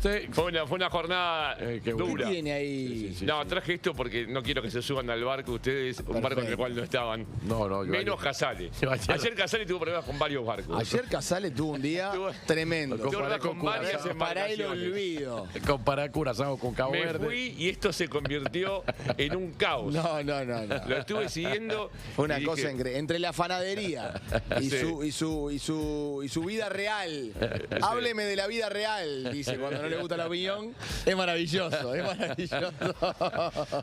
usted? Fue una jornada dura. ¿Qué tiene ahí? No, traje esto porque no quiero que se suban al barco ustedes, un barco en el cual no estaban. No, menos Casale. Ayer Casale tuvo problemas con varios barcos. Ayer Casale tuvo un día tremendo. Con varias para el embarcaciones. olvido. Comparar Curazao con Cabo Me Verde. fui y esto se convirtió en un caos. No. Lo estuve siguiendo. Fue una y cosa dije, increíble. Entre la fanadería y, Sí. su vida real. Hábleme de la vida real, dice, cuando no le gusta la opinión. Es maravilloso, es maravilloso.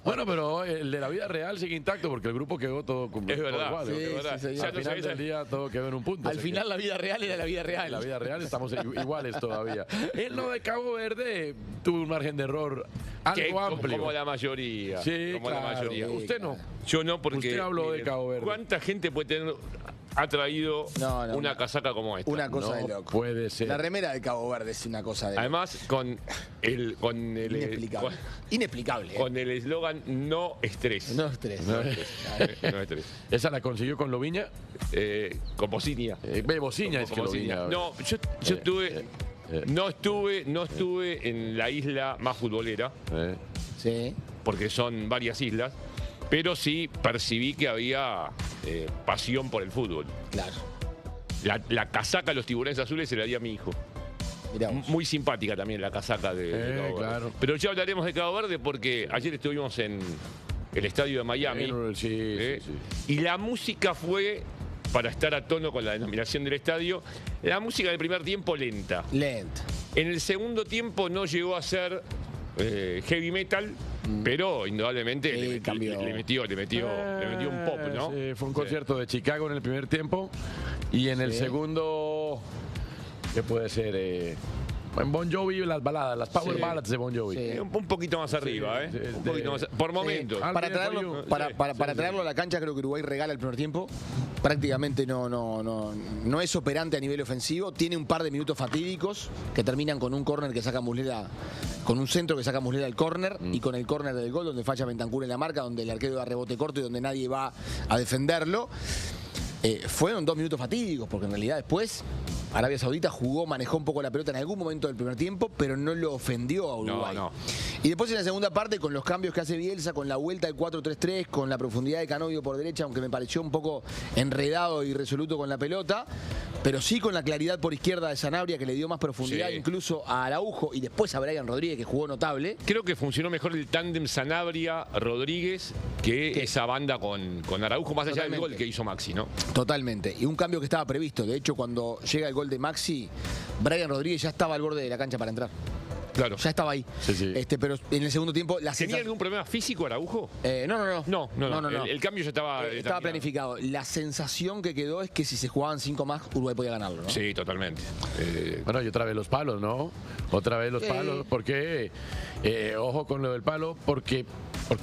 Bueno, pero el de la vida real sigue intacto porque el grupo quedó todo Es verdad, igual. Sí, es verdad. sí, señor. Ya Al no final sabés- del día todo quedó en un punto. Al así final que la vida real era la vida real. en la vida real estamos iguales todavía. En lo de Cabo Verde tuvo un margen de error que algo amplio. como la mayoría. Sí, como claro. la mayoría. Usted no. Yo no, porque. Usted habló de Cabo Verde. ¿Cuánta gente puede tener. Ha traído una casaca como esta? Una cosa de No loco. puede ser. La remera de Cabo Verde es una cosa de loco. Además, con el Inexplicable. Inexplicable. con el eslogan no estrés. No estrés. No estrés. ¿Esa la consiguió con Loviña? Con Bocinia. Bociña es que Loviña. No, yo estuve. No estuve en la isla más futbolera, Sí. porque son varias islas, pero sí percibí que había pasión por el fútbol. Claro. La casaca de los tiburones azules se la di a mi hijo. Mirá vos. Muy simpática también la casaca de Cabo Verde. claro. Pero ya hablaremos de Cabo Verde porque ayer estuvimos en el estadio de Miami. Sí. Y la música fue, para estar a tono con la denominación del estadio, la música del primer tiempo lenta. Lento. En el segundo tiempo no llegó a ser heavy metal, pero indudablemente Sí, cambió. le metió un pop, ¿no? Sí, fue un concierto de Chicago en el primer tiempo y en el segundo, ¿qué puede ser? En Bon Jovi, las baladas, las power ballads de Bon Jovi. Sí. Un poquito más arriba, ¿eh? Un poquito más, por momentos. Ah, Para Alvin traerlo, for you. para traerlo a la cancha, creo que Uruguay regala el primer tiempo. Prácticamente no es operante a nivel ofensivo. Tiene un par de minutos fatídicos que terminan con un córner que saca Muslera, con un centro que saca Muslera al córner y con el córner del gol donde falla Bentancur en la marca, donde el arquero da rebote corto y donde nadie va a defenderlo. Fueron 2 minutos fatídicos, porque en realidad después Arabia Saudita jugó, manejó un poco la pelota en algún momento del primer tiempo, pero no lo ofendió a Uruguay. No. Y después en la segunda parte, con los cambios que hace Bielsa, con la vuelta del 4-3-3, con la profundidad de Canovio por derecha, aunque me pareció un poco enredado y resoluto con la pelota, pero sí con la claridad por izquierda de Sanabria, que le dio más profundidad Sí. incluso a Araujo y después a Brian Rodríguez, que jugó notable. Creo que funcionó mejor el tándem Sanabria-Rodríguez que esa banda con Araujo, más allá del Totalmente. gol que hizo Maxi, ¿no? Totalmente. Y un cambio que estaba previsto. De hecho, cuando llega el gol de Maxi, Brian Rodríguez ya estaba al borde de la cancha para entrar. Claro. Ya estaba ahí. Sí. Pero en el segundo tiempo la ¿Tenía sensación... algún problema físico Araujo? No. El cambio ya estaba... Estaba planificado. La sensación que quedó es que si se jugaban 5 más, Uruguay podía ganarlo, ¿no? Sí, totalmente. Bueno, y otra vez los palos, ¿no? Otra vez los palos. Porque, ojo con lo del palo, porque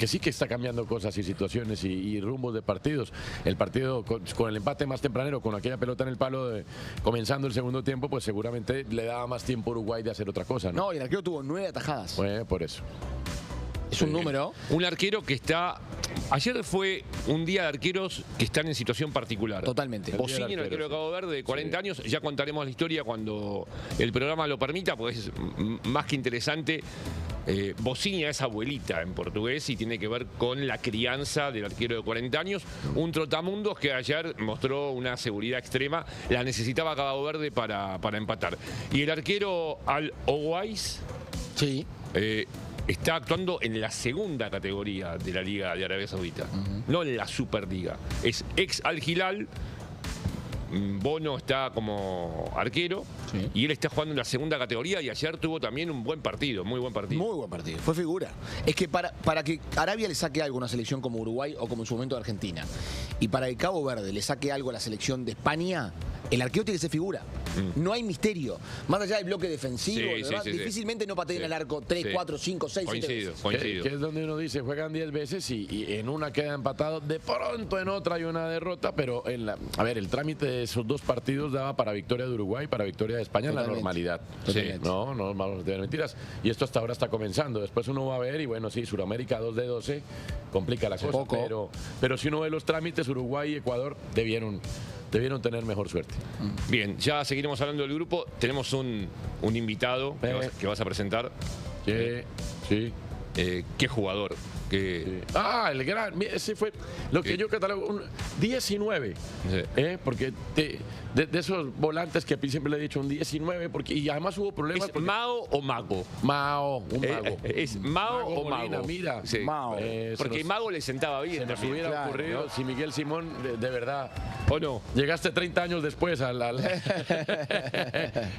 sí que está cambiando cosas y situaciones y rumbos de partidos. El partido con el empate más tempranero, con aquella pelota en el palo, comenzando el segundo tiempo, pues seguramente le daba más tiempo a Uruguay de hacer otra cosa, ¿no? No, y el arquero tuvo 9 atajadas. Bueno, por eso. Es un número. Un arquero que está... Ayer fue un día de arqueros que están en situación particular. Totalmente. Bocinia, el arquero de Cabo Verde, de 40 años. Ya contaremos la historia cuando el programa lo permita, porque es más que interesante. Bocinia es abuelita en portugués y tiene que ver con la crianza del arquero de 40 años. Un trotamundos que ayer mostró una seguridad extrema. La necesitaba Cabo Verde para empatar. Y el arquero Al-Owais... Sí. Está actuando en la segunda categoría de la Liga de Arabia Saudita, no en la Superliga. Es ex Al Hilal. Bono está como arquero y él está jugando en la segunda categoría y ayer tuvo también un buen partido, muy buen partido. Muy buen partido, fue figura. Es que para que Arabia le saque algo a una selección como Uruguay o como en su momento Argentina, y para que Cabo Verde le saque algo a la selección de España, el arquero tiene que ser figura. No hay misterio. Más allá del bloque defensivo, difícilmente no pateen el arco 3, 4, 5, 6, 7 veces. Coincido. Que es donde uno dice, juegan 10 veces y en una queda empatado, de pronto en otra hay una derrota, pero a ver, el trámite de esos 2 partidos daba para victoria de Uruguay, para victoria de España en la normalidad. No vamos a tener mentiras. Y esto hasta ahora está comenzando. Después uno va a ver, y bueno, sí, Sudamérica 2 de 12 complica la cosa. Pero si uno ve los trámites, Uruguay y Ecuador debieron debieron tener mejor suerte. Bien, ya seguiremos hablando del grupo. Tenemos un invitado que vas a presentar. Sí. ¿Qué jugador? El gran, ese fue lo que yo catalogo, un 19, porque de esos volantes que siempre le he dicho un 19, y además hubo problemas. ¿Es Mao o Mago? Mao, un mago. ¿Es Mao o Molina, Mago? Mira, Sí. Mao. Porque Mago le sentaba bien. Se nos también. hubiera Claro, ocurrido ¿no? si Miguel Simón, de verdad, ¿O no? llegaste 30 años después al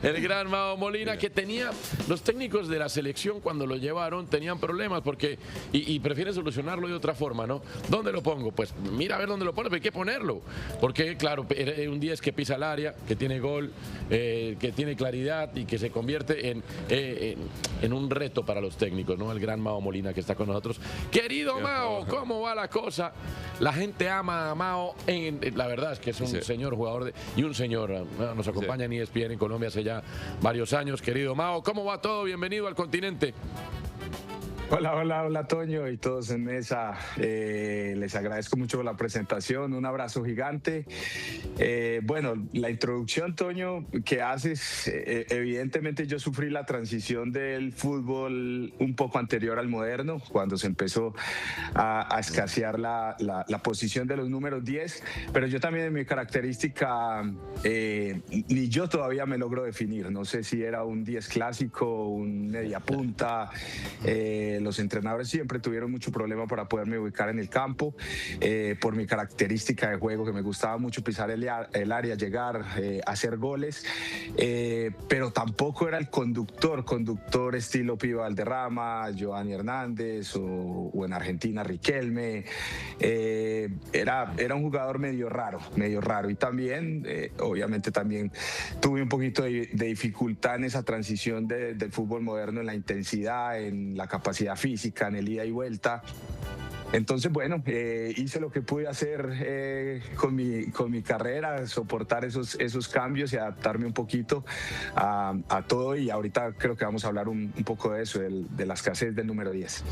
el gran Mao Molina, que tenía, los técnicos de la selección cuando lo llevaron tenían problemas porque y prefieren solucionarlo de otra forma, ¿no? ¿Dónde lo pongo? Pues mira a ver dónde lo pone, pero hay que ponerlo, porque claro, era un 10 que pisa el área, que tiene gol, que tiene claridad y que se convierte en un reto para los técnicos, ¿no? El gran Mao Molina que está con nosotros. Querido Mao, ¿cómo va la cosa? La gente ama a Mao, la verdad es que es un señor jugador y un señor, nos acompaña en ESPN en Colombia hace ya varios años. Querido Mao, ¿cómo va todo? Bienvenido al continente. Hola Toño y todos en mesa. Les agradezco mucho la presentación, un abrazo gigante. Bueno, la introducción, Toño, que haces, evidentemente yo sufrí la transición del fútbol un poco anterior al moderno, cuando se empezó a escasear la posición de los números 10, pero yo también en mi característica, ni yo todavía me logro definir, no sé si era un 10 clásico, un media punta. Los entrenadores siempre tuvieron mucho problema para poderme ubicar en el campo, por mi característica de juego, que me gustaba mucho pisar el área, llegar, hacer goles, pero tampoco era el conductor estilo Pío Valderrama, Giovanni Hernández o en Argentina Riquelme. Era un jugador medio raro, y también, obviamente también tuve un poquito de dificultad en esa transición del fútbol moderno, en la intensidad, en la capacidad física, en el ida y vuelta. Entonces, bueno, hice lo que pude hacer con mi carrera, soportar esos cambios y adaptarme un poquito a todo, y ahorita creo que vamos a hablar un poco de eso, de la escasez del número 10.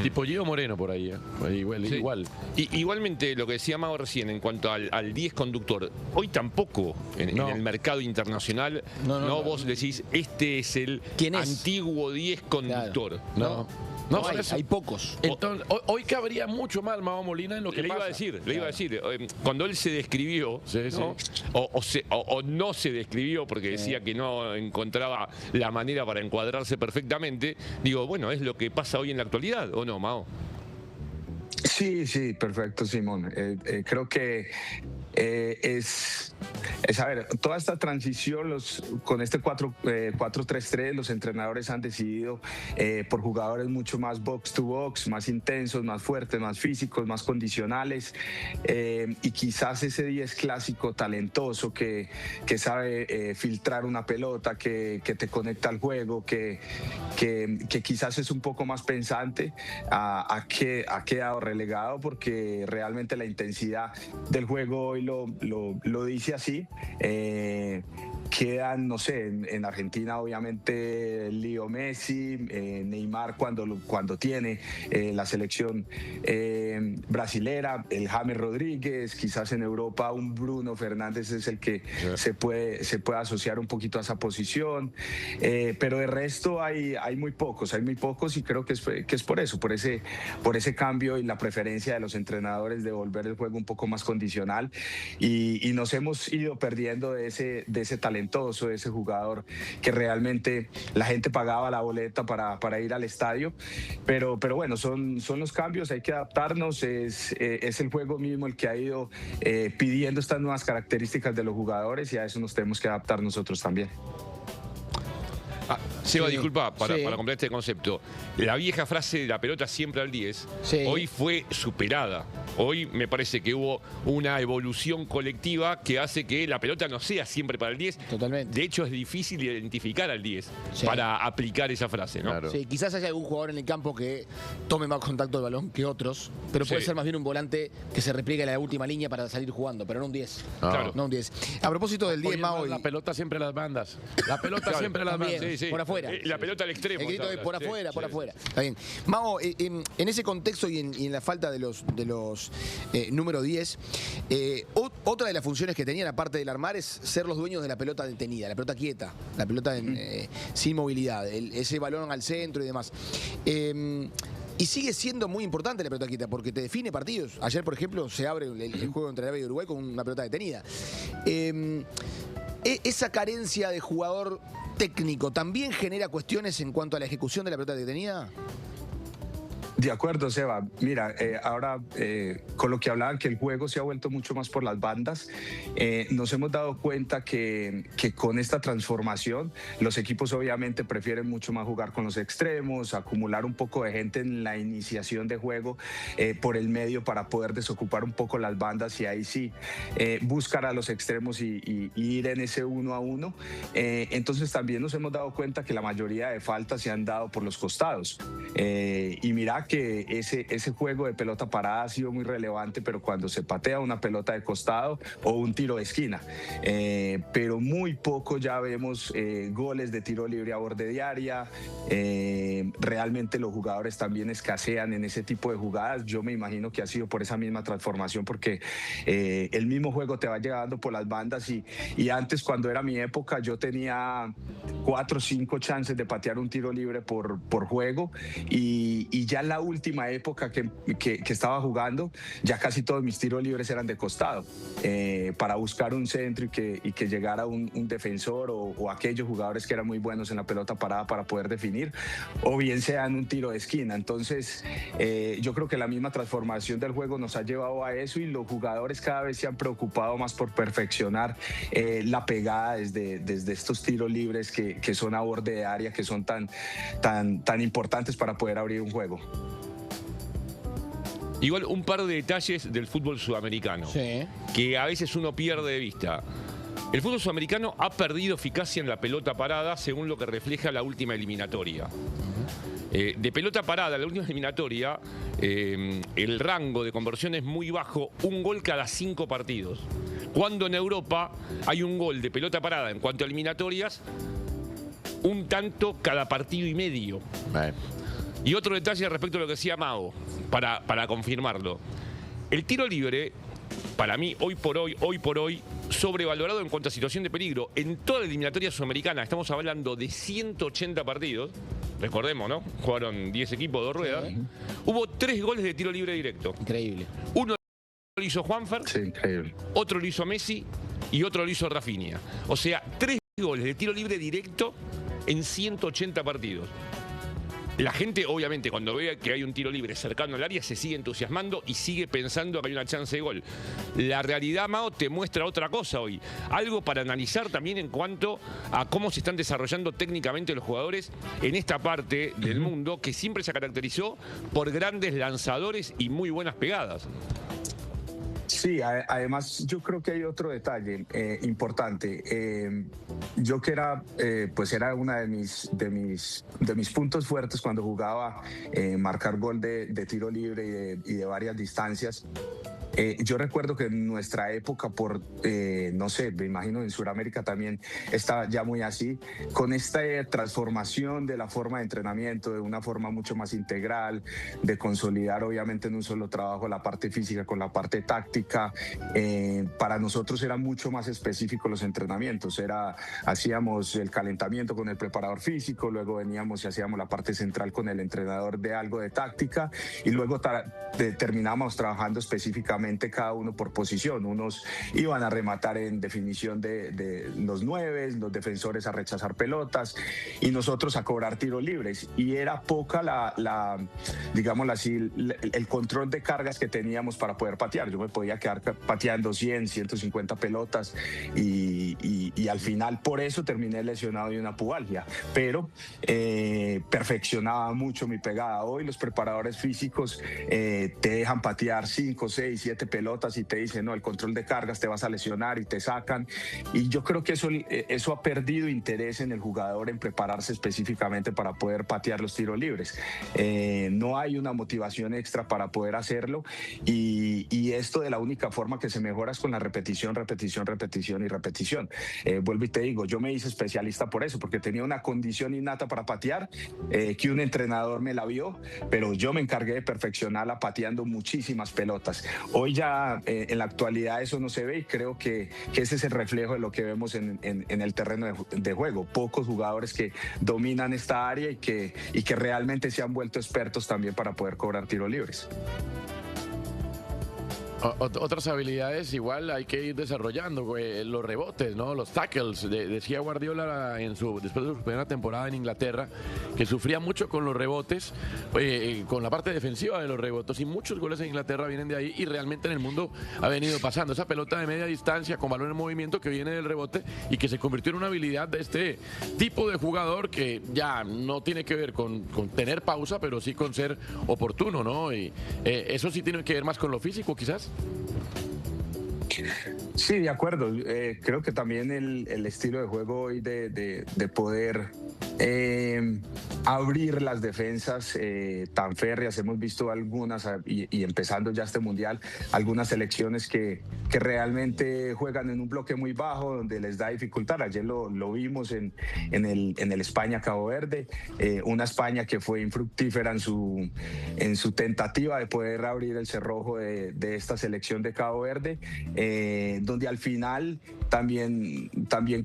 Tipo Gio Moreno por ahí, igual. Igualmente, lo que decía Mago recién en cuanto al 10 conductor, hoy tampoco en el mercado internacional, no vos decís, este es el antiguo 10 conductor. Claro. No, hay pocos. Entonces, hoy cabría mucho más Mao Molina en lo que le pasa. Le iba a decir, cuando él se describió, ¿no? O no se describió porque decía que no encontraba la manera para encuadrarse perfectamente, digo, bueno, es lo que pasa hoy en la actualidad, ¿o no, Mao? Sí, perfecto, Simón. Creo que es a ver, toda esta transición con este 4-3-3, los entrenadores han decidido por jugadores mucho más box to box, más intensos, más fuertes, más físicos, más condicionales, y quizás ese 10 clásico talentoso que sabe filtrar una pelota, que te conecta al juego, que quizás es un poco más pensante, ha quedado relegado, porque realmente la intensidad del juego hoy lo dice así. Quedan, no sé, en Argentina obviamente Leo Messi, Neymar cuando tiene la selección brasilera, el James Rodríguez, quizás en Europa un Bruno Fernández es el que se puede asociar un poquito a esa posición, pero de resto hay muy pocos, y creo que es por eso, por ese cambio y la preferencia de los entrenadores de volver el juego un poco más condicional, y nos hemos ido perdiendo de ese talentoso, de ese jugador que realmente la gente pagaba la boleta para ir al estadio, pero bueno, son los cambios, hay que adaptarnos, es el juego mismo el que ha ido pidiendo estas nuevas características de los jugadores, y a eso nos tenemos que adaptar nosotros también. Seba, disculpa, para completar este concepto. La vieja frase de la pelota siempre al 10, hoy fue superada. Hoy me parece que hubo una evolución colectiva que hace que la pelota no sea siempre para el 10. Totalmente. De hecho, es difícil identificar al 10 para aplicar esa frase, ¿no? Claro. Sí, quizás haya algún jugador en el campo que tome más contacto de balón que otros, pero puede ser más bien un volante que se repliegue en la última línea para salir jugando, pero no un 10. Claro. No un 10. A propósito del 10, Mao, la pelota siempre a las bandas. La pelota siempre a las bandas. por afuera. afuera. La pelota al extremo. El grito de por afuera, por sí. afuera. Está bien. Mao, en ese contexto y en la falta de los número 10, otra de las funciones que tenían, aparte del armar, es ser los dueños de la pelota detenida, la pelota quieta, la pelota sin movilidad, ese balón al centro y demás. Y sigue siendo muy importante la pelota quieta porque te define partidos. Ayer, por ejemplo, se abre el juego entre Arabia y Uruguay con una pelota detenida. Esa carencia de jugador técnico también genera cuestiones en cuanto a la ejecución de la pelota detenida. De acuerdo, Seba. Mira, ahora con lo que hablaban que el juego se ha vuelto mucho más por las bandas, nos hemos dado cuenta que con esta transformación los equipos obviamente prefieren mucho más jugar con los extremos, acumular un poco de gente en la iniciación de juego por el medio para poder desocupar un poco las bandas y ahí sí buscar a los extremos y ir en ese 1 a 1. Entonces también nos hemos dado cuenta que la mayoría de faltas se han dado por los costados. Y mira que ese juego de pelota parada ha sido muy relevante, pero cuando se patea una pelota de costado o un tiro de esquina. Pero muy poco ya vemos goles de tiro libre a borde de área. Realmente los jugadores también escasean en ese tipo de jugadas. Yo me imagino que ha sido por esa misma transformación, porque el mismo juego te va llegando por las bandas y antes, cuando era mi época, yo tenía 4 o 5 chances de patear un tiro libre por juego y ya en la última época que estaba jugando, ya casi todos mis tiros libres eran de costado, para buscar un centro y que llegara un defensor o aquellos jugadores que eran muy buenos en la pelota parada para poder definir, o bien sea en un tiro de esquina. Entonces yo creo que la misma transformación del juego nos ha llevado a eso y los jugadores cada vez se han preocupado más por perfeccionar la pegada desde estos tiros libres que son a borde de área, que son tan importantes para poder abrir un juego. Igual un par de detalles del fútbol sudamericano, Sí. que a veces uno pierde de vista. El fútbol sudamericano ha perdido eficacia en la pelota parada, según lo que refleja la última eliminatoria. De pelota parada, la última eliminatoria, el rango de conversión es muy bajo, un gol cada 5 partidos. Cuando en Europa hay un gol de pelota parada en cuanto a eliminatorias, un tanto cada partido y medio. Y otro detalle respecto a lo que decía Mao, para confirmarlo. El tiro libre, para mí, hoy por hoy, sobrevalorado en cuanto a situación de peligro. En toda la eliminatoria sudamericana, estamos hablando de 180 partidos, recordemos, ¿no? Jugaron 10 equipos, 2 ruedas. Sí. Hubo 3 goles de tiro libre directo. Increíble. Uno lo hizo Juanfer, Sí, increíble. otro lo hizo Messi y otro lo hizo Rafinha. O sea, 3 goles de tiro libre directo en 180 partidos. La gente, obviamente, cuando ve que hay un tiro libre cercano al área, se sigue entusiasmando y sigue pensando que hay una chance de gol. La realidad, Mao, te muestra otra cosa hoy. Algo para analizar también en cuanto a cómo se están desarrollando técnicamente los jugadores en esta parte del mundo, que siempre se caracterizó por grandes lanzadores y muy buenas pegadas. Sí, además yo creo que hay otro detalle importante. Yo que era una de mis puntos fuertes cuando jugaba, marcar gol de tiro libre y de varias distancias. Yo recuerdo que en nuestra época, no sé, me imagino en Sudamérica también está ya muy así, con esta transformación de la forma de entrenamiento, de una forma mucho más integral, de consolidar obviamente en un solo trabajo la parte física con la parte táctica. Para nosotros era mucho más específico los entrenamientos, hacíamos el calentamiento con el preparador físico, luego veníamos y hacíamos la parte central con el entrenador de algo de táctica y luego terminábamos trabajando específicamente cada uno por posición. Unos iban a rematar en definición de los 9, los defensores a rechazar pelotas y nosotros a cobrar tiros libres. Y era poca digámoslo así, el control de cargas que teníamos para poder patear. Yo me podía quedar pateando 100, 150 pelotas y al final por eso terminé lesionado de una pubalgia. Pero perfeccionaba mucho mi pegada. Hoy los preparadores físicos te dejan patear 5, 6, 7 7 pelotas y te dicen, no, el control de cargas te vas a lesionar y te sacan. Y yo creo que eso ha perdido interés en el jugador en prepararse específicamente para poder patear los tiros libres. No hay una motivación extra para poder hacerlo y esto de la única forma que se mejora es con la repetición, repetición, repetición y repetición. Vuelvo y te digo, yo me hice especialista por eso, porque tenía una condición innata para patear, que un entrenador me la vio, pero yo me encargué de perfeccionarla pateando muchísimas pelotas. Hoy ya en la actualidad eso no se ve y creo que ese es el reflejo de lo que vemos en el terreno de juego. Pocos jugadores que dominan esta área y que realmente se han vuelto expertos también para poder cobrar tiros libres. Otras habilidades igual hay que ir desarrollando, los rebotes, ¿no? Los tackles. Decía Guardiola después de su primera temporada en Inglaterra que sufría mucho con los rebotes, con la parte defensiva de los rebotes, y muchos goles en Inglaterra vienen de ahí y realmente en el mundo ha venido pasando. Esa pelota de media distancia con balón en movimiento que viene del rebote y que se convirtió en una habilidad de este tipo de jugador que ya no tiene que ver con tener pausa, pero sí con ser oportuno, ¿no? Y eso sí tiene que ver más con lo físico, quizás. Sí, de acuerdo. Creo que también el estilo de juego hoy de poder abrir las defensas tan férreas. Hemos visto algunas, y empezando ya este mundial, algunas selecciones que realmente juegan en un bloque muy bajo, donde les da dificultad. Ayer lo vimos en el España-Cabo Verde, una España que fue infructífera en su tentativa de poder abrir el cerrojo de esta selección de Cabo Verde, donde al final también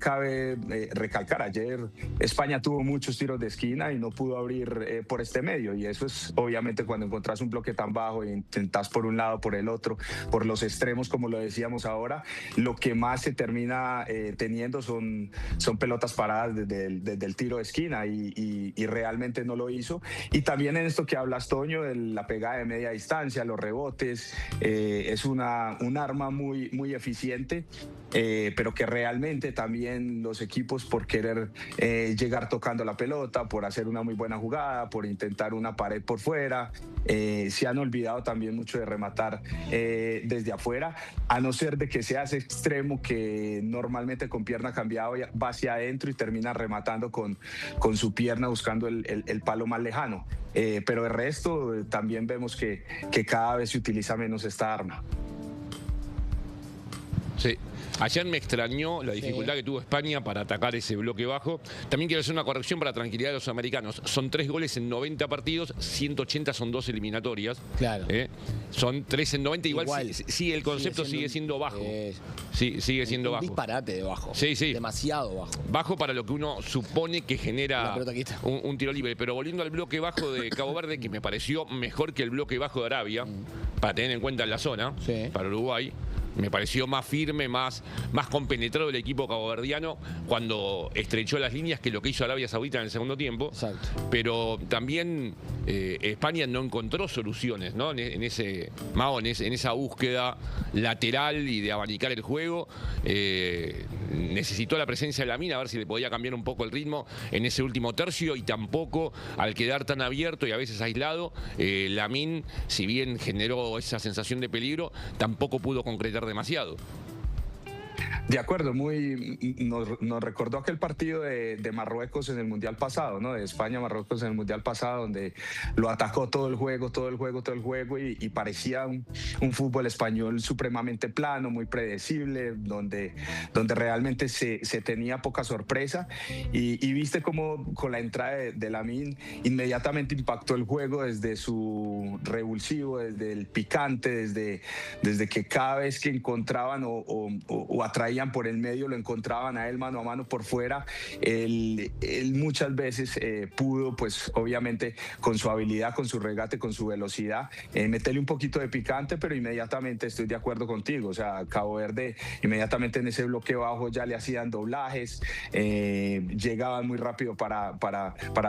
cabe recalcar, ayer España tuvo muchos tiros de esquina y no pudo abrir por este medio, y eso es obviamente cuando encontrás un bloque tan bajo e intentás por un lado, por el otro, por los extremos, como lo decíamos ahora, lo que más se termina teniendo son pelotas paradas desde el tiro de esquina, y realmente no lo hizo. Y también en esto que hablas, Toño, de la pegada de media distancia, los rebotes, es un arma muy, muy eficiente, pero que realmente también los equipos, por querer llegar tocando la pelota, por hacer una muy buena jugada, por intentar una pared por fuera, se han olvidado también mucho de rematar desde afuera, a no ser de que seas extremo que normalmente con pierna cambiada va hacia adentro y termina rematando con su pierna buscando el palo más lejano. Pero el resto también vemos que cada vez se utiliza menos esta arma. Sí. Ayer me extrañó la dificultad que tuvo España para atacar ese bloque bajo. También quiero hacer una corrección para tranquilidad de los americanos. Son 3 goles en 90 partidos, 180 son 2 eliminatorias. Claro. Son 3 en 90. Igual sí, el concepto sigue siendo bajo. Sí, sigue siendo bajo. Un disparate de bajo. Sí. Demasiado bajo. Bajo para lo que uno supone que genera un tiro libre. Pero volviendo al bloque bajo de Cabo Verde, que me pareció mejor que el bloque bajo de Arabia, para tener en cuenta la zona, para Uruguay. Me pareció más firme, más compenetrado el equipo caboverdiano cuando estrechó las líneas que lo que hizo Arabia Saudita en el segundo tiempo. Exacto. Pero también España no encontró soluciones, ¿no? en esa búsqueda lateral y de abanicar el juego. Necesitó la presencia de Lamine a ver si le podía cambiar un poco el ritmo en ese último tercio, y tampoco, al quedar tan abierto y a veces aislado, Lamine, si bien generó esa sensación de peligro, tampoco pudo concretar demasiado. De acuerdo, nos recordó aquel partido de Marruecos en el Mundial pasado, ¿no? De España-Marruecos en el Mundial pasado, donde lo atacó todo el juego, y parecía un fútbol español supremamente plano, muy predecible, donde realmente se tenía poca sorpresa, y viste cómo con la entrada de Lamine inmediatamente impactó el juego desde su revulsivo, desde el picante, desde que cada vez que encontraban o atraían por el medio, lo encontraban a él mano a mano por fuera. Él muchas veces pudo, pues obviamente con su habilidad, con su regate, con su velocidad, meterle un poquito de picante, pero inmediatamente estoy de acuerdo contigo. O sea, Cabo Verde inmediatamente en ese bloque bajo ya le hacían doblajes, llegaban muy rápido para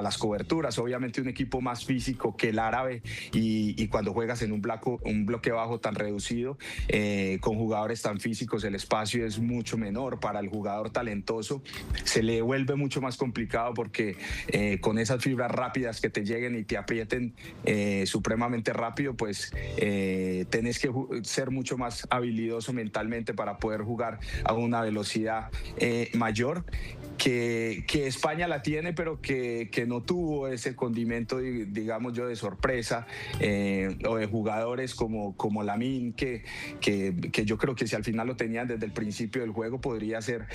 las coberturas. Obviamente un equipo más físico que el árabe, y cuando juegas en un bloque bajo tan reducido, con jugadores tan físicos, el espacio espacio es mucho menor. Para el jugador talentoso se le vuelve mucho más complicado porque con esas fibras rápidas que te lleguen y te aprieten supremamente rápido, pues tenés que ser mucho más habilidoso mentalmente para poder jugar a una velocidad mayor. Que España la tiene, pero que no tuvo ese condimento, digamos yo, de sorpresa, o de jugadores como Lamine, que yo creo que si al final lo tenían desde el principio del juego podría ser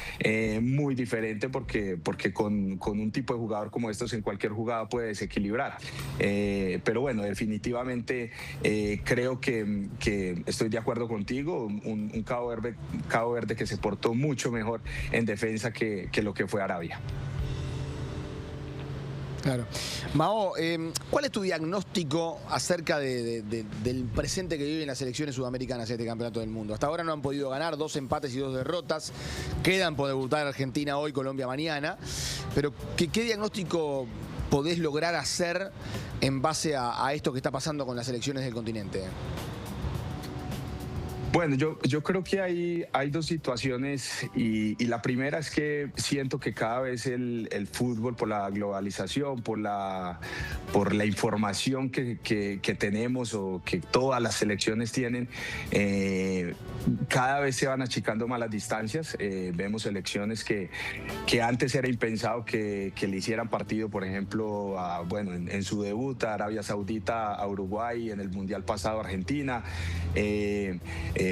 muy diferente, porque con un tipo de jugador como estos en cualquier jugada puede desequilibrar. Pero bueno, definitivamente creo que estoy de acuerdo contigo, un Cabo Verde que se portó mucho mejor en defensa que lo que fue Arabia. Claro. Mao, ¿cuál es tu diagnóstico acerca del presente que viven las selecciones sudamericanas en este campeonato del mundo? Hasta ahora no han podido ganar, 2 empates y 2 derrotas. Quedan por debutar Argentina hoy, Colombia mañana. Pero, ¿qué diagnóstico podés lograr hacer en base a esto que está pasando con las selecciones del continente? Bueno, yo creo que hay dos situaciones y la primera es que siento que cada vez el fútbol, por la globalización, por la información que tenemos o que todas las selecciones tienen, cada vez se van achicando más las distancias. Vemos selecciones que antes era impensado que le hicieran partido, por ejemplo, en su debut a Arabia Saudita, a Uruguay, en el Mundial pasado a Argentina.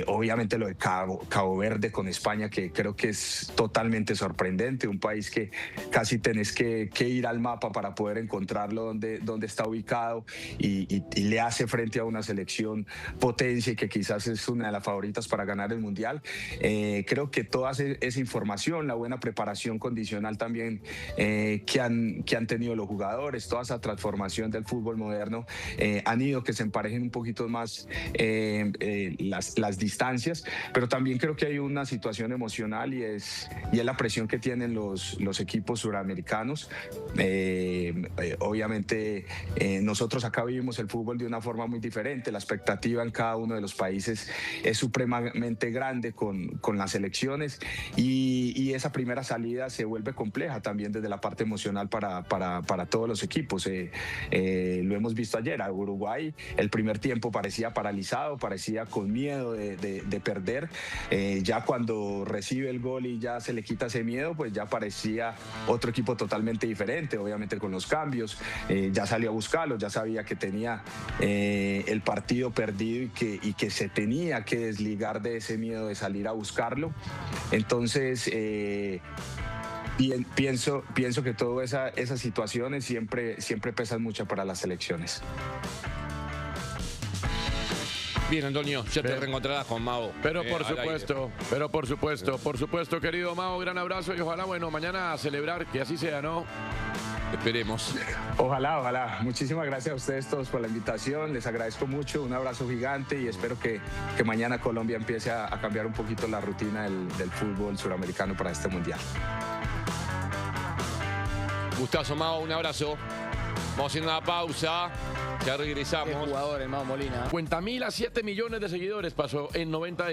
Obviamente lo de Cabo Verde con España, que creo que es totalmente sorprendente, un país que casi tenés que ir al mapa para poder encontrarlo donde está ubicado y le hace frente a una selección potencia y que quizás es una de las favoritas para ganar el Mundial. Creo que toda esa información, la buena preparación condicional también que han tenido los jugadores, toda esa transformación del fútbol moderno, han ido que se emparejen un poquito más las distancias, pero también creo que hay una situación emocional y es la presión que tienen los equipos suramericanos. Obviamente nosotros acá vivimos el fútbol de una forma muy diferente, la expectativa en cada uno de los países es supremamente grande con las selecciones y esa primera salida se vuelve compleja también desde la parte emocional para todos los equipos. Lo hemos visto ayer, a Uruguay el primer tiempo parecía paralizado, parecía con miedo de perder. Ya cuando recibe el gol y ya se le quita ese miedo, pues ya parecía otro equipo totalmente diferente, obviamente con los cambios. Ya salió a buscarlo, ya sabía que tenía el partido perdido y que se tenía que desligar de ese miedo de salir a buscarlo. Entonces pienso que todas esas situaciones siempre pesan mucho para las selecciones. Bien, Antonio, ya te reencontrarás con Mao. Pero por supuesto, querido Mao, gran abrazo y ojalá, mañana a celebrar, que así sea, ¿no? Esperemos. Ojalá. Muchísimas gracias a ustedes todos por la invitación. Les agradezco mucho. Un abrazo gigante y espero que mañana Colombia empiece a cambiar un poquito la rutina del fútbol suramericano para este Mundial. Gustazo, Mao, un abrazo. Vamos a hacer una pausa. Ya regresamos. Qué jugador, el Mao Molina. 50.000 a 7 millones de seguidores pasó en 90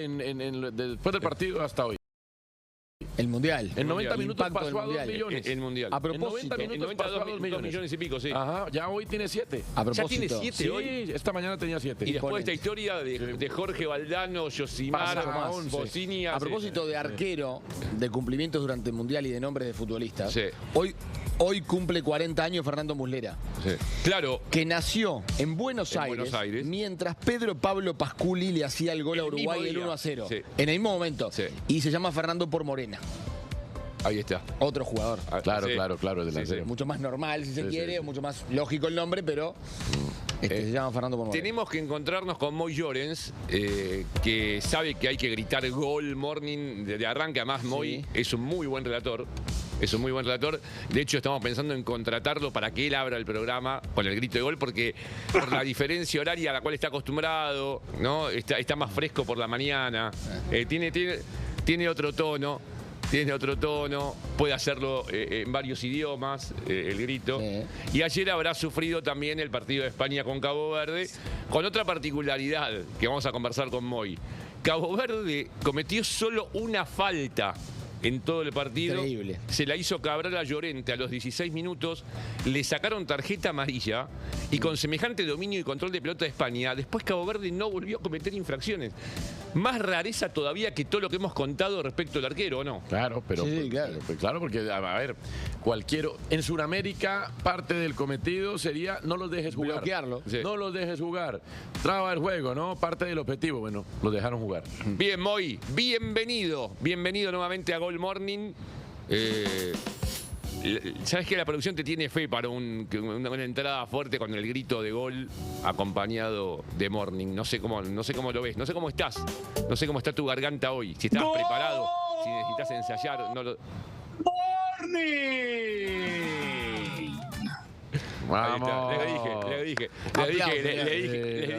después del partido hasta hoy. El Mundial. En 90 minutos pasó a 2 millones. El Mundial. A propósito. En 90 minutos pasó a 2 millones. 2 millones y pico, sí. Ajá, ya hoy tiene 7. A propósito. ¿Ya tiene 7 Sí, hoy? esta mañana tenía 7. Y después de esta historia de Jorge Valdano, Yosimar, Pasa a 11. Bocinia. A propósito de arquero, de cumplimientos durante el Mundial y de nombres de futbolistas, Sí. hoy cumple 40 años Fernando Muslera, Sí. Claro. que nació en Buenos Aires, mientras Pedro Pablo Pasculi le hacía el gol a Uruguay el 1-0. Sí. En el mismo momento. Sí. Y se llama Fernando por Morena. Ahí está. Otro jugador. Claro, Sí. claro, el delantero. Sí. Mucho más normal, si se Sí, quiere, sí, sí. mucho más lógico el nombre, pero se llama Fernando por Morena. Tenemos que encontrarnos con Moy Llorens, que sabe que hay que gritar gol morning de arranque. Además, Moy es un muy buen relator. De hecho, estamos pensando en contratarlo para que él abra el programa con el grito de gol, porque por la diferencia horaria a la cual está acostumbrado, ¿no? Está más fresco por la mañana. Tiene otro tono. Puede hacerlo en varios idiomas, el grito. Y ayer habrá sufrido también el partido de España con Cabo Verde, con otra particularidad que vamos a conversar con Moy, Cabo Verde cometió solo una falta en todo el partido. Increíble. Se la hizo Cabral a Llorente a los 16 minutos. Le sacaron tarjeta amarilla. Y con semejante dominio y control de pelota de España, después Cabo Verde no volvió a cometer infracciones. Más rareza todavía que todo lo que hemos contado respecto al arquero, ¿o no? Claro, pero Sí, claro. claro, porque a ver, en Sudamérica parte del cometido sería no los dejes jugar. Bloquearlo. Sí. No los dejes jugar. Traba el juego, ¿no? Parte del objetivo. Bueno, los dejaron jugar. Bien, Moy, bienvenido. Bienvenido nuevamente a Gol Morning. Sabes que la producción te tiene fe para una entrada fuerte con el grito de gol acompañado de Morning. No sé cómo lo ves, no sé cómo estás, no sé cómo está tu garganta hoy. Si estás preparado, si necesitas ensayar, no lo. ¡Morning! Ahí está. Vamos. Le dije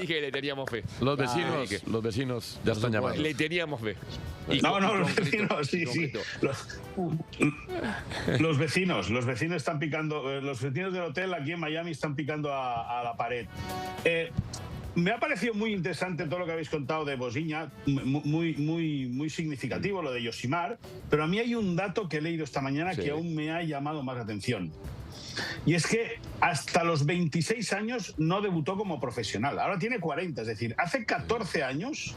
que le teníamos fe. Los vecinos ya están llamados. Le teníamos fe. No, los vecinos, sí. Los vecinos están picando, los vecinos del hotel aquí en Miami están picando a la pared. Me ha parecido muy interesante todo lo que habéis contado de Bosiña, muy significativo lo de Yoshimar, pero a mí hay un dato que he leído esta mañana que aún me ha llamado más la atención. Y es que hasta los 26 años no debutó como profesional. Ahora tiene 40, es decir, hace 14 años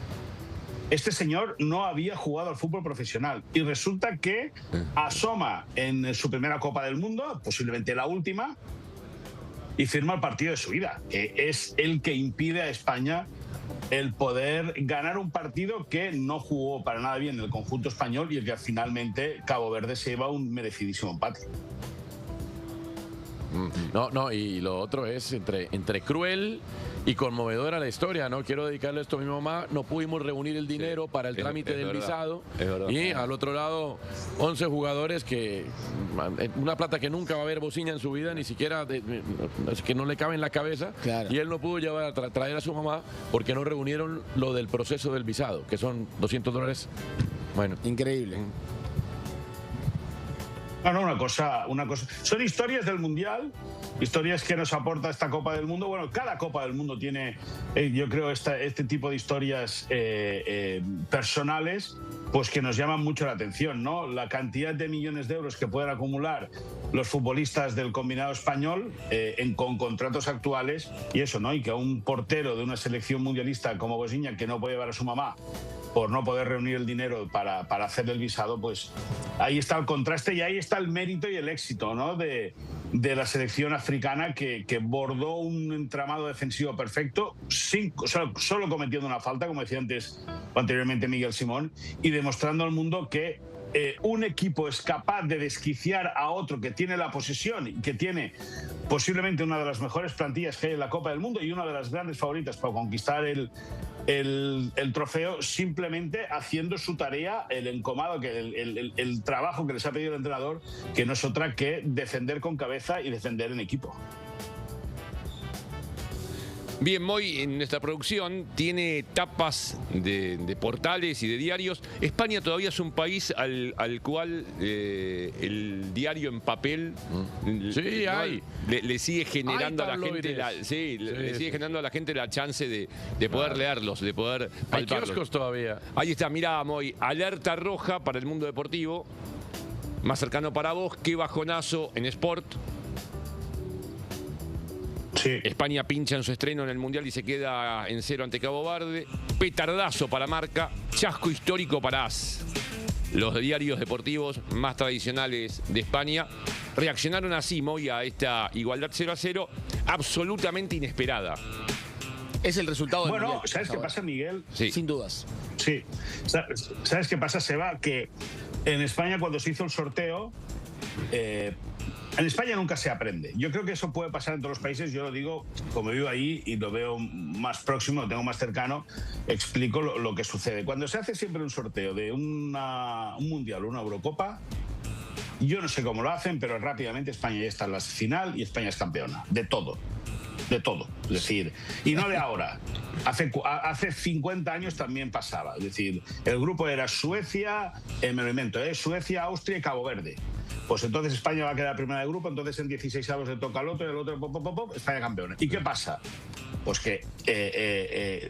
este señor no había jugado al fútbol profesional. Y resulta que asoma en su primera Copa del Mundo, posiblemente la última, y firma el partido de su vida, que es el que impide a España el poder ganar un partido que no jugó para nada bien el conjunto español y el que finalmente Cabo Verde se lleva un merecidísimo empate. No, y lo otro es entre cruel y conmovedora la historia, ¿no? Quiero dedicarle esto a mi mamá. No pudimos reunir el dinero para el trámite del visado. Y al otro lado, 11 jugadores que... Una plata que nunca va a ver Bosiña en su vida, ni siquiera que no le cabe en la cabeza. Claro. Y él no pudo traer a su mamá porque no reunieron lo del proceso del visado, que son $200. Bueno. Increíble. No, una cosa. Son historias del Mundial, historias que nos aporta esta Copa del Mundo. Bueno, cada Copa del Mundo tiene, yo creo, este tipo de historias personales, pues que nos llaman mucho la atención, ¿no? La cantidad de millones de euros que pueden acumular los futbolistas del combinado español con contratos actuales y eso, ¿no? Y que a un portero de una selección mundialista como Bosiña, que no puede llevar a su mamá por no poder reunir el dinero para hacerle el visado, pues ahí está el contraste y ahí está el mérito y el éxito, ¿no? de la selección africana que bordó un entramado defensivo perfecto, solo cometiendo una falta, como decía anteriormente Miguel Simón, y demostrando al mundo que un equipo es capaz de desquiciar a otro que tiene la posesión y que tiene posiblemente una de las mejores plantillas que hay en la Copa del Mundo y una de las grandes favoritas para conquistar el trofeo, simplemente haciendo su tarea, el encomado, el trabajo que les ha pedido el entrenador, que no es otra que defender con cabeza y defender en equipo. Bien, Moy, en nuestra producción tiene tapas de portales y de diarios. España todavía es un país al cual el diario en papel le sigue generando a la gente le sigue generando a la gente la chance de poder leerlos, de poder palparlos. Hay kioscos todavía. Ahí está, mirá, Moy, alerta roja para el mundo deportivo. Más cercano para vos, qué bajonazo en Sport. Sí. España pincha en su estreno en el Mundial y se queda en 0 ante Cabo Verde. Petardazo para Marca, chasco histórico para AS. Los diarios deportivos más tradicionales de España reaccionaron así, Moy, a esta igualdad 0-0, absolutamente inesperada. Es el resultado del Bueno, Mundial, ¿sabes qué pasa, Miguel? Sí. Sin dudas. Sí. ¿Sabes qué pasa, Seba? Que en España, cuando se hizo el sorteo, en España nunca se aprende. Yo creo que eso puede pasar en todos los países. Yo lo digo, como vivo ahí y lo veo más próximo, lo tengo más cercano, explico lo que sucede. Cuando se hace siempre un sorteo de un Mundial o una Eurocopa, yo no sé cómo lo hacen, pero rápidamente España ya está en la final y España es campeona. De todo. De todo. Es decir, y no de ahora. Hace 50 años también pasaba. Es decir, el grupo era Suecia, me lo invento, Suecia, Austria y Cabo Verde. pues entonces España va a quedar primera de grupo, entonces en 16avos le toca al otro, y el otro, España campeona. ¿Y qué pasa? Pues que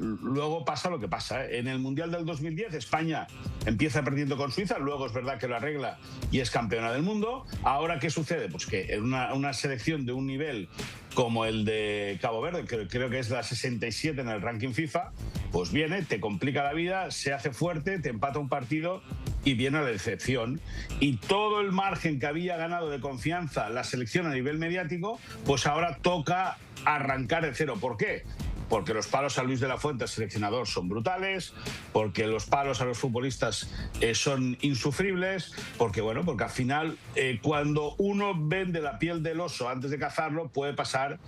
luego pasa lo que pasa. En el Mundial del 2010 España empieza perdiendo con Suiza, luego es verdad que lo arregla y es campeona del mundo. Ahora, ¿qué sucede? Pues que en una selección de un nivel como el de Cabo Verde, que creo que es la 67 en el ranking FIFA, pues viene, te complica la vida, se hace fuerte, te empata un partido y viene a la decepción. Y todo el margen que había ganado de confianza la selección a nivel mediático, pues ahora toca arrancar de cero. ¿Por qué? Porque los palos a Luis de la Fuente, el seleccionador, son brutales, porque los palos a los futbolistas son insufribles, porque al final cuando uno vende la piel del oso antes de cazarlo, puede pasar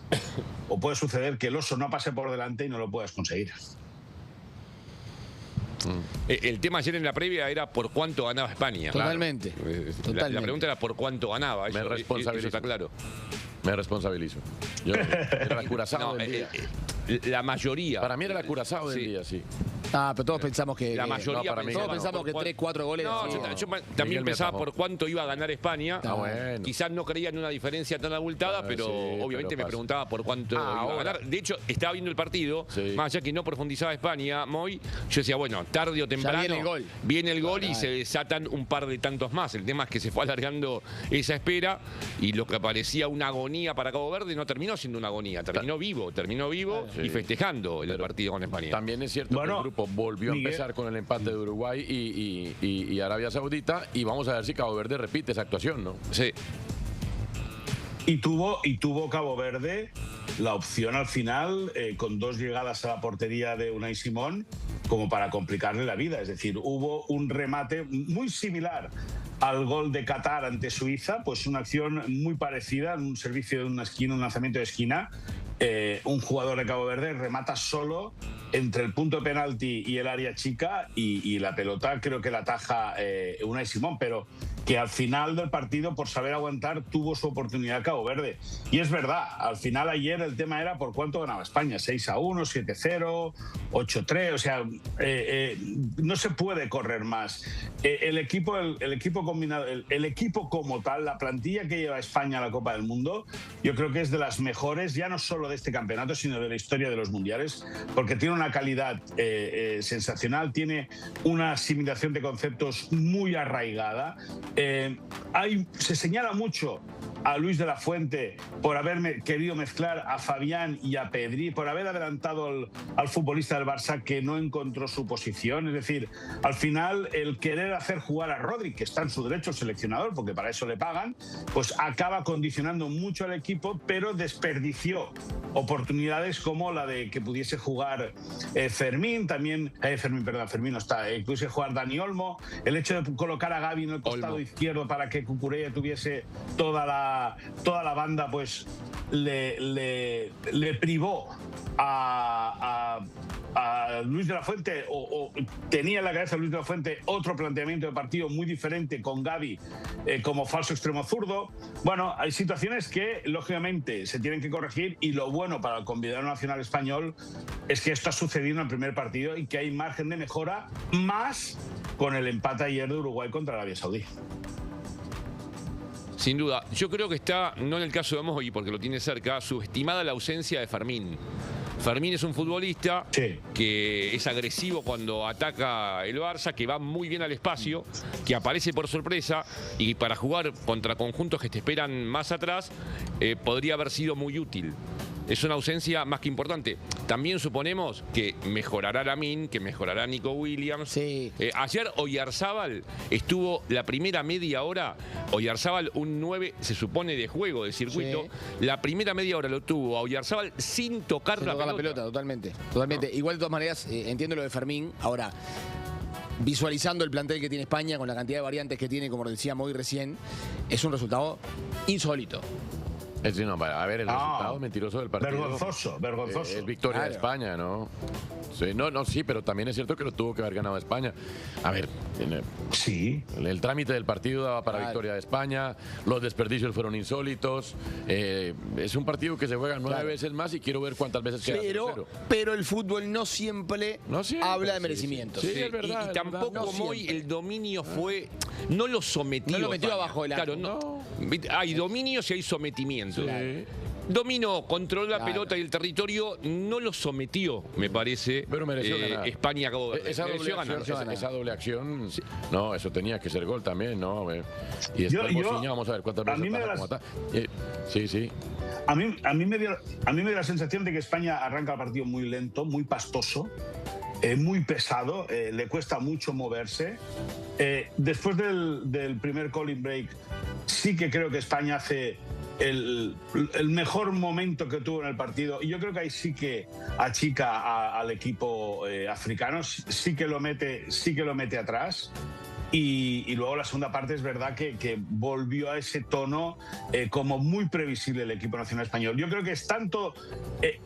o puede suceder que el oso no pase por delante y no lo puedas conseguir. El tema ayer en la previa era por cuánto ganaba España. Totalmente. Claro. La pregunta era por cuánto ganaba. Eso está claro. Me responsabilizo. Yo era la Curazao del día. La mayoría. Para mí era la Curazao del día, sí. Ah, pero todos pensamos que... La mayoría para mí, todos pensamos que 3, 4 goles... No, sí. yo también pensaba por cuánto iba a ganar España. Bueno. Quizás no creía en una diferencia tan abultada, pero sí, obviamente pero me preguntaba por cuánto iba a ganar. De hecho, estaba viendo el partido, más allá que no profundizaba España, Moy, yo decía, bueno, tarde o temprano viene el gol y se desatan un par de tantos más. El tema es que se fue alargando esa espera y lo que parecía una agonía para Cabo Verde no terminó siendo una agonía, terminó vivo y festejando el partido con España. También es cierto que el grupo volvió a empezar con el empate de Uruguay y Arabia Saudita, y vamos a ver si Cabo Verde repite esa actuación, ¿no? Sí. Y tuvo Cabo Verde la opción al final, con 2 llegadas a la portería de Unai Simón, como para complicarle la vida. Es decir, hubo un remate muy similar al gol de Qatar ante Suiza, pues una acción muy parecida, un servicio de una esquina, un lanzamiento de esquina. Un jugador de Cabo Verde remata solo entre el punto de penalti y el área chica y la pelota creo que la ataja Unai Simón, pero que al final del partido, por saber aguantar, tuvo su oportunidad Cabo Verde. Y es verdad, al final ayer el tema era por cuánto ganaba España, 6-1, 7-0, 8-3, o sea, no se puede correr más. El equipo combinado, el equipo como tal, la plantilla que lleva España a la Copa del Mundo, yo creo que es de las mejores, ya no solo de este campeonato, sino de la historia de los mundiales, porque tiene una calidad sensacional, tiene una asimilación de conceptos muy arraigada. Se señala mucho a Luis de la Fuente por haber querido mezclar a Fabián y a Pedri, por haber adelantado al futbolista del Barça que no encontró su posición. Es decir, al final el querer hacer jugar a Rodri, que está en su derecho el seleccionador, porque para eso le pagan, pues acaba condicionando mucho al equipo, pero desperdició oportunidades como la de que pudiese jugar Fermín no está, pudiese jugar Dani Olmo, el hecho de colocar a Gavi en el costado izquierdo para que Cucurella tuviese toda la banda, pues le privó a Luis de la Fuente, o tenía en la cabeza Luis de la Fuente otro planteamiento de partido muy diferente con Gavi como falso extremo zurdo. Bueno, hay situaciones que lógicamente se tienen que corregir, y lo bueno para el combinado nacional español es que esto ha sucedido en el primer partido y que hay margen de mejora, más con el empate ayer de Uruguay contra Arabia Saudí. Sin duda. Yo creo que está, no en el caso de Moy, porque lo tiene cerca, subestimada la ausencia de Fermín. Fermín es un futbolista que es agresivo cuando ataca el Barça, que va muy bien al espacio, que aparece por sorpresa, y para jugar contra conjuntos que te esperan más atrás, podría haber sido muy útil. Es una ausencia más que importante. También suponemos que mejorará Lamine, que mejorará Nico Williams. Sí. Ayer Oyarzábal estuvo la primera media hora, Oyarzábal un 9, se supone, de juego, de circuito. Sí. La primera media hora lo tuvo a Oyarzábal sin tocar la pelota. Totalmente. ¿No? Igual, de todas maneras, entiendo lo de Fermín. Ahora, visualizando el plantel que tiene España, con la cantidad de variantes que tiene, como decía Moy recién, es un resultado insólito. Sí, no, a ver, el resultado mentiroso del partido. Vergonzoso. Es victoria de España, ¿no? Sí, sí, pero también es cierto que lo tuvo que haber ganado España. A ver, sí. El trámite del partido daba para victoria de España, los desperdicios fueron insólitos. Es un partido que se juega 9 veces más y quiero ver cuántas veces queda 0-0. Pero el fútbol no siempre habla de merecimiento. Sí, es verdad. Y tampoco Moy, el dominio fue. No lo sometió. No lo metió abajo del arco. Claro, no. Hay dominios y hay sometimientos. Sí. Dominó, controló la pelota y el territorio, no lo sometió, me parece. Pero mereció ganar. España acabó de esa doble acción, no, eso tenía que ser gol también, ¿no? Y después Bociña, vamos a ver cuántas veces Sí. A mí me dio la sensación de que España arranca el partido muy lento, muy pastoso, muy pesado, le cuesta mucho moverse. Después del primer calling break, sí que creo que España hace el mejor momento que tuvo en el partido, y yo creo que ahí sí que achica al equipo africano, sí que lo mete atrás. Y luego la segunda parte es verdad que volvió a ese tono como muy previsible el equipo nacional español. Yo creo que es tanto de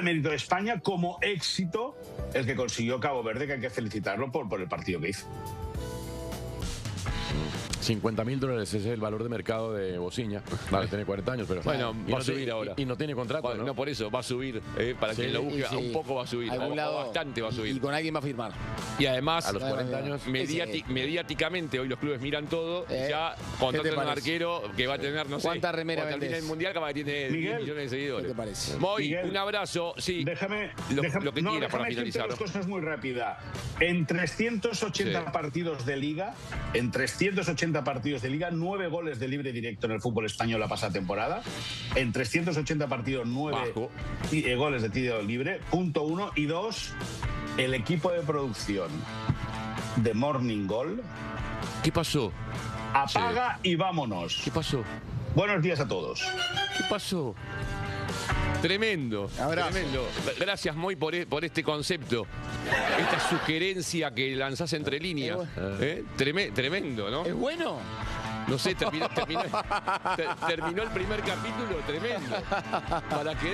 mérito de España como éxito el que consiguió Cabo Verde, que hay que felicitarlo por el partido que hizo. $50.000 es el valor de mercado de Bociña. Vale, tiene 40 años, pero bueno, va a subir ahora. Y no tiene contrato, bueno, ¿no? Por eso va a subir, para que lo busque, un poco va a subir, o bastante va a subir. Y con alguien va a firmar. Y además, a los 40 años, mediáticamente, hoy los clubes miran todo, ya contratan un arquero que va a tener, no sé, ¿cuántas remeras cuando termine el Mundial, capaz que tiene 10 millones de seguidores. ¿Qué te parece? Moy, un abrazo, sí. Déjame lo que quieras para finalizar. Dos cosas muy rápidas. En 380 partidos de Liga, 9 goles de libre directo en el fútbol español la pasada temporada. En 380 partidos, 9 goles de tiro libre. Punto 1. Y 2, el equipo de producción de Morning Goal. ¿Qué pasó? Apaga y vámonos. ¿Qué pasó? Buenos días a todos. ¿Qué pasó? Tremendo, tremendo. Gracias, Moy, por este concepto. Esta sugerencia que lanzás entre líneas. Tremendo, ¿no? ¿Es bueno? No sé, terminó el primer capítulo, tremendo. Para quedar